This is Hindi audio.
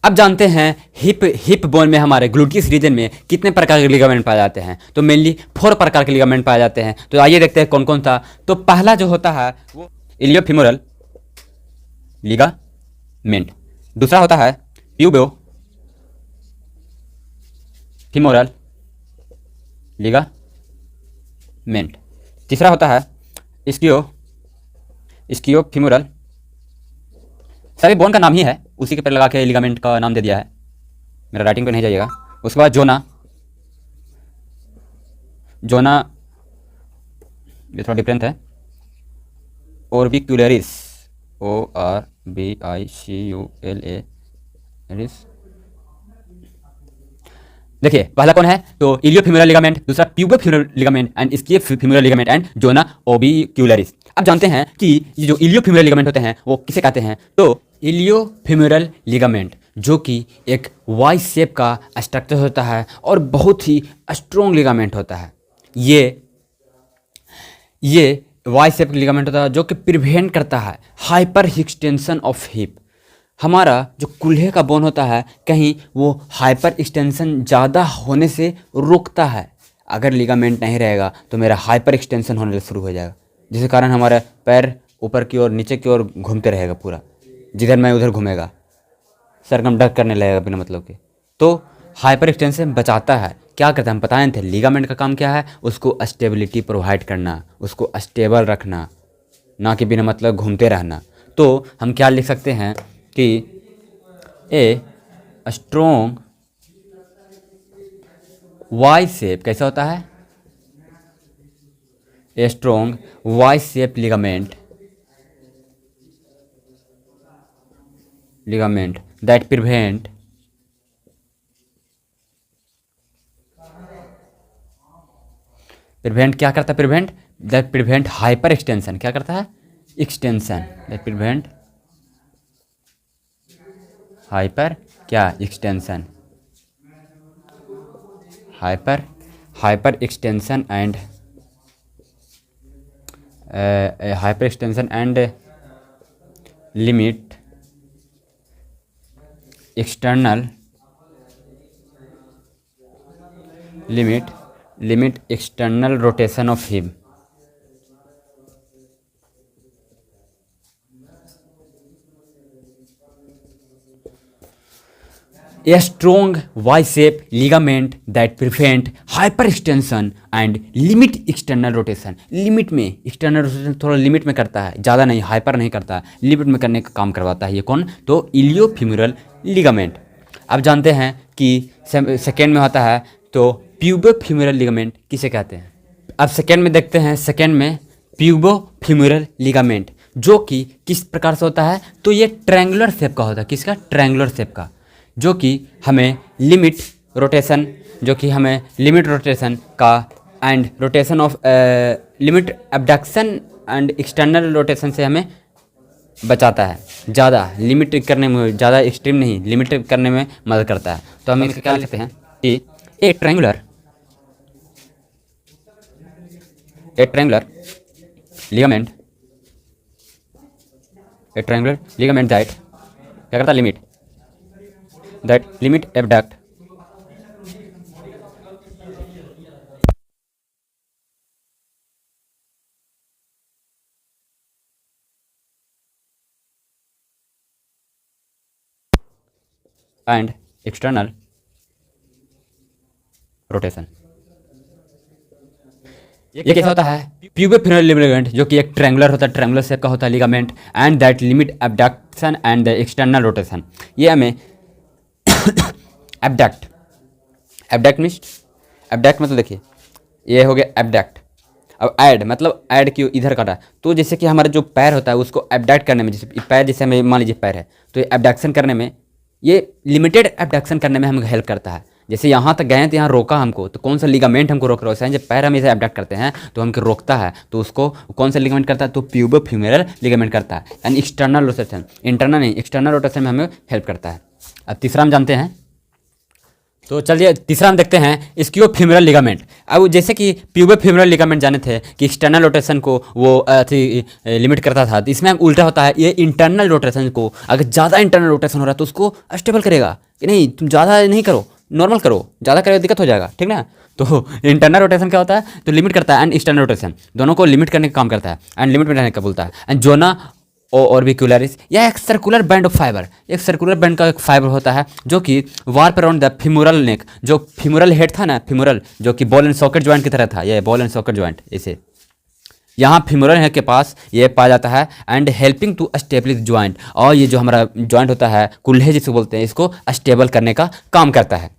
अब जानते हैं हिप बोन में हमारे ग्लूटियस रीजन में कितने प्रकार के लिगामेंट पाए जाते हैं। तो मेनली 4 प्रकार के लिगामेंट पाए जाते हैं। तो आइए देखते हैं कौन कौन सा। तो पहला जो होता है वो इलियोफिमोरल लिगामेंट, दूसरा होता है प्यूबो फिमोरल लिगामेंट, तीसरा होता है इस्कियो फिमोरल, सभी बोन का नाम ही है, उसी के पर लगा के लिगामेंट का नाम दे दिया है, मेरा राइटिंग पे नहीं जाइएगा। उसके बाद जोना ये थोड़ा डिफरेंट है, ऑर्बिक्युलरिस ORBICULAरिस। देखिए पहला कौन है, तो इलियोफिमोरल लिगामेंट, दूसरा pubofemoral ligament and ischiofemoral ligament and zona orbicularis. अब जानते हैं कि ये जो इलियोफिमोरल लिगामेंट होते हैं वो किसे कहते हैं। तो इलियोफिमोरल लिगामेंट जो कि एक वाई शेप का स्ट्रक्चर होता है और बहुत ही स्ट्रॉन्ग लिगामेंट होता है। ये वाई शेप लिगामेंट होता है जो कि प्रिवेंट करता है हाइपर एक्सटेंशन ऑफ हिप। हमारा जो कूल्हे का बोन होता है कहीं वो हाइपर एक्सटेंशन ज़्यादा होने से रोकता है। अगर लिगामेंट नहीं रहेगा तो मेरा हाइपर एक्सटेंशन होने शुरू हो जाएगा, जिसके कारण हमारा पैर ऊपर की ओर नीचे की ओर घूमते रहेगा, पूरा जिधर मैं उधर घूमेगा, सरकमडक्ट करने लगेगा बिना मतलब के। तो हाइपर एक्सटेंशन बचाता है। क्या करता है हम बताए थे, लिगामेंट का काम क्या है, उसको स्टेबिलिटी प्रोवाइड करना, उसको स्टेबल रखना, ना कि बिना मतलब घूमते रहना। तो हम क्या लिख सकते हैं कि ए स्ट्रॉन्ग वाई शेप कैसा होता है, a strong why shape ligament that prevent क्या करता है, प्रिवेंट हाइपर एक्सटेंशन। क्या करता है, एक्सटेंशन, दैट प्रिवेंट हाइपर क्या extension, hyper extension and limit external external rotation of hip. A strong why shape ligament that prevent hyper extension and limit external rotation. Limit में एक्सटर्नल रोटेशन थोड़ा लिमिट में करता है, ज़्यादा नहीं, हाइपर नहीं करता है, लिमिट में करने का काम करवाता है। ये कौन, तो इलियोफिमोरल लिगामेंट। अब जानते हैं कि सेकेंड में होता है तो प्यूबोफिमोरल लिगामेंट किसे कहते हैं। अब सेकेंड में देखते हैं, सेकेंड में प्यूबोफिमोरल लिगामेंट जो कि किस प्रकार से होता है, तो ये ट्रायंगुलर शेप का होता है। किसका, ट्रायंगुलर शेप का, जो कि हमें लिमिट रोटेशन का and rotation of limit abduction and external rotation से हमें बचाता है। ज़्यादा लिमिट करने में, ज़्यादा एक्सट्रीम नहीं, लिमिट करने में मदद करता है। तो हम इसका क्या लिखते हैं कि ए ट्रायंगुलर लिगामेंट दैट क्या करता है, limit abduct and external rotation. ये कैसा होता है, प्यूबोफिमोरल लिगामेंट जो कि एक ट्रायंगुलर होता है, ट्रायंगुलर शेप का होता है ligament and that limit abduction and the external rotation. ये हमें एब्डक्ट मतलब देखिए ये हो गया एब्डक्ट। अब ऐड मतलब ऐड की इधर काटा, तो जैसे कि हमारा जो पैर होता है उसको एब्डक्ट करने में, जैसे पैर, जैसे हमें मान लीजिए पैर है तो ये एब्डक्शन करने में, ये लिमिटेड एब्डक्शन करने में हमें हेल्प करता है। जैसे यहाँ तक गए तो यहाँ रोका हमको, तो कौन सा लिगामेंट हमको रोक रहा है, जब पैर हम इसे एब्डक्ट करते हैं तो हमको रोकता है, तो उसको कौन सा लिगामेंट करता है, तो प्यूबोफिमोरल लिगामेंट करता है। एंड एक्सटर्नल रोटेशन, इंटरनल नहीं एक्सटर्नल रोटेशन में हमें हेल्प करता है। अब तीसरा हम जानते हैं तो चलिए तीसरा हम देखते हैं इस्कियोफीमरल लिगामेंट। अब जैसे कि प्यूबोफीमरल लिगामेंट जाने थे कि एक्सटर्नल रोटेशन को वो लिमिट करता था, तो इसमें उल्टा होता है, ये इंटरनल रोटेशन को, अगर ज़्यादा इंटरनल रोटेशन हो रहा है तो उसको स्टेबल करेगा कि नहीं, तुम ज़्यादा नहीं करो, नॉर्मल करो, ज़्यादा करेगा दिक्कत हो जाएगा, ठीक ना। तो इंटरनल रोटेशन क्या होता है, तो लिमिट करता है, एंड एक्सटर्नल रोटेशन दोनों को लिमिट करने का काम करता है, एंड लिमिट में रहने का बोलता है। एंड जोना ऑर्बिक्युलरिस, यह एक सर्कुलर बैंड ऑफ फाइबर, एक सर्कुलर बैंड का एक फाइबर होता है जो कि वार्प अराउंड द फिमोरल नेक, जो फिमोरल हेड था ना, फिमोरल जो कि बॉल एंड सॉकेट ज्वाइंट की तरह था, ये बॉल एंड सॉकेट ज्वाइंट, इसे यहाँ फिमोरल हेड के पास ये पाया जाता है, and helping to establish joint, और ये जो हमारा ज्वाइंट होता है कुल्हे जिसको बोलते हैं, इसको स्टेबल करने का काम करता है।